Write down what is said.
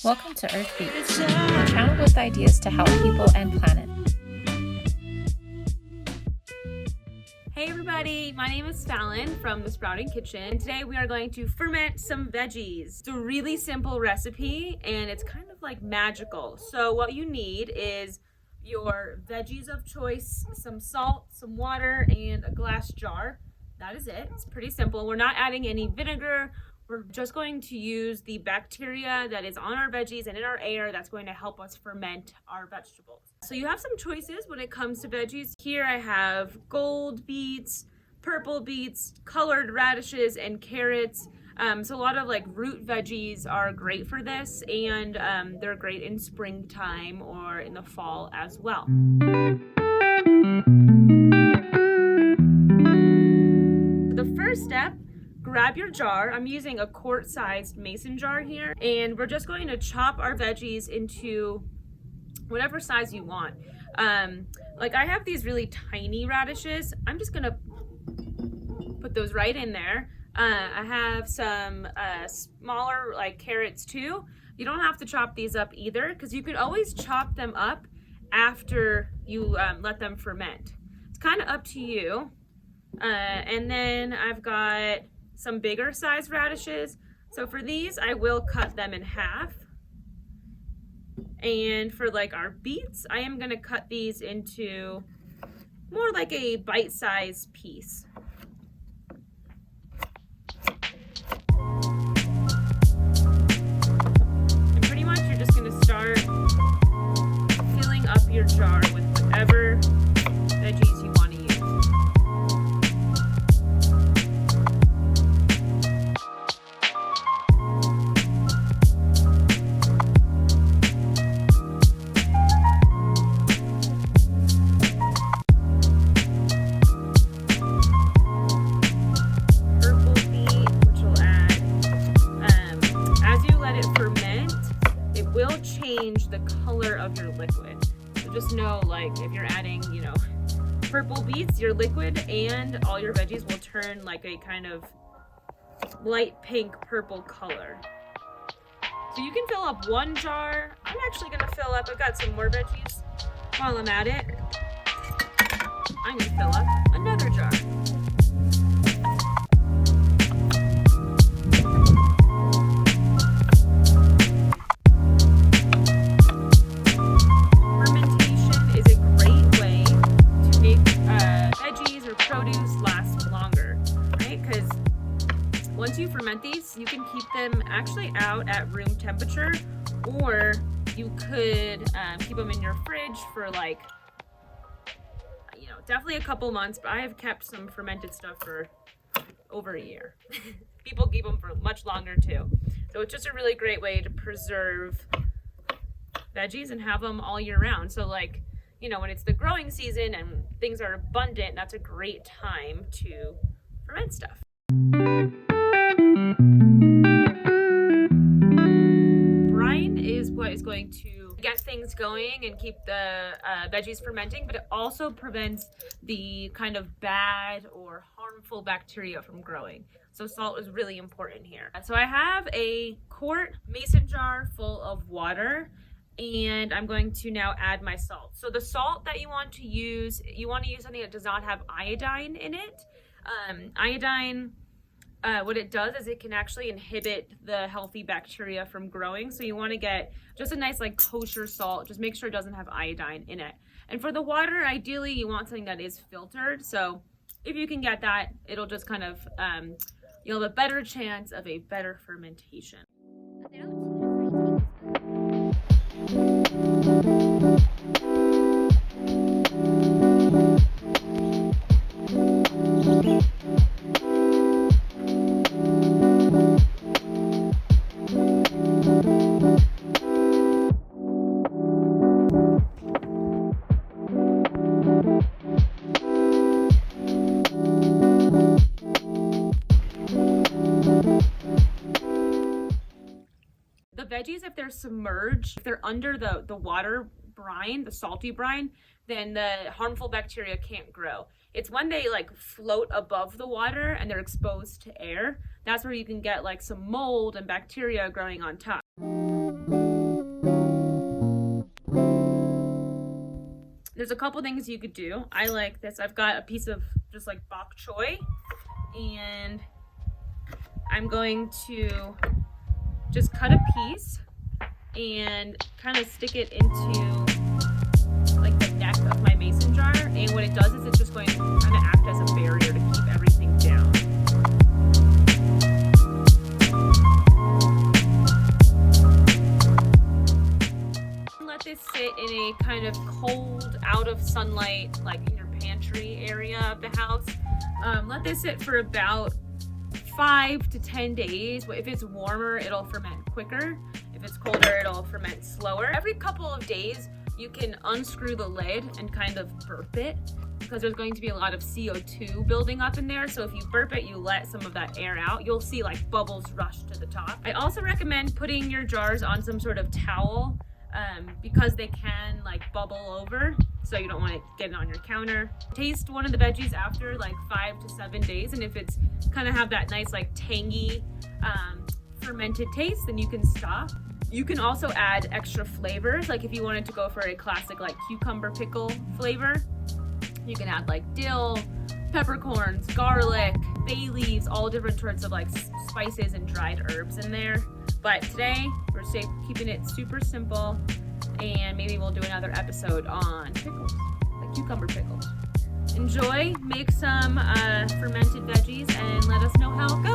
Welcome to Earth Beets, a channel with ideas to help people and planet. Hey everybody, my name is Fallon from the Sprouting Kitchen. Today we are going to ferment some veggies. It's a really simple recipe and it's kind of like magical. So what you need is your veggies of choice, some salt, some water, and a glass jar. That is it. It's pretty simple. We're not adding any vinegar. We're just going to use the bacteria that is on our veggies and in our air that's going to help us ferment our vegetables. So you have some choices when it comes to veggies. Here I have gold beets, purple beets, colored radishes, and carrots. So a lot of like root veggies are great for this, and they're great in springtime or in the fall as well. The first step, grab your jar. I'm using a quart-sized mason jar here, and we're just going to chop our veggies into whatever size you want. Like I have these really tiny radishes. I'm just gonna put those right in there. I have some smaller like carrots too. You don't have to chop these up either, because you could always chop them up after you let them ferment. It's kind of up to you. And then I've got some bigger size radishes. So for these, I will cut them in half. And for like our beets, I am gonna cut these into more like a bite-sized piece. And pretty much you're just gonna start filling up your jar with whatever veggies you want to use. Will change the color of your liquid. So just know, like, if you're adding, purple beets, your liquid and all your veggies will turn like a kind of light pink purple color. So you can fill up one jar. I'm actually gonna fill up, I've got some more veggies. While I'm at it, I'm gonna fill up another jar. Once you ferment these, you can keep them actually out at room temperature, or you could keep them in your fridge for like, definitely a couple months, but I have kept some fermented stuff for over a year. People keep them for much longer too. So it's just a really great way to preserve veggies and have them all year round. So like, when it's the growing season and things are abundant, that's a great time to ferment stuff. Brine is what is going to get things going and keep the veggies fermenting, but it also prevents the kind of bad or harmful bacteria from growing. So salt is really important here. So I have a quart mason jar full of water, and I'm going to now add my salt. So the salt that you want to use something that does not have iodine in it. Iodine, what it does is it can actually inhibit the healthy bacteria from growing. So you want to get just a nice like kosher salt. Just make sure it doesn't have iodine in it. And for the water, ideally you want something that is filtered. So if you can get that, it'll just kind of, you'll have a better chance of a better fermentation. Veggies, if they're submerged, if they're under the water brine, the salty brine, then the harmful bacteria can't grow. It's when they like float above the water and they're exposed to air, that's where you can get like some mold and bacteria growing on top. There's a couple things you could do. I like this. I've got a piece of just like bok choy, and I'm going to just cut a piece and kind of stick it into like the neck of my mason jar. And what it does is it's just going to kind of act as a barrier to keep everything down. Let this sit in a kind of cold, out of sunlight, like in your pantry area of the house. Let this sit for about 5 to 10 days. If it's warmer, it'll ferment quicker. If it's colder, it'll ferment slower. Every couple of days, you can unscrew the lid and kind of burp it, because there's going to be a lot of CO2 building up in there. So if you burp it, you let some of that air out, you'll see like bubbles rush to the top. I also recommend putting your jars on some sort of towel, because they can like bubble over, so you don't want to get it on your counter. Taste one of the veggies after like 5 to 7 days, and if it's kind of have that nice like tangy fermented taste, then you can stop. You can also add extra flavors, like if you wanted to go for a classic like cucumber pickle flavor, you can add like dill, peppercorns, garlic, bay leaves, all different sorts of like spices and dried herbs in there. But today we're keeping it super simple, and maybe we'll do another episode on pickles, like cucumber pickles. Enjoy, make some fermented veggies, and let us know how it goes.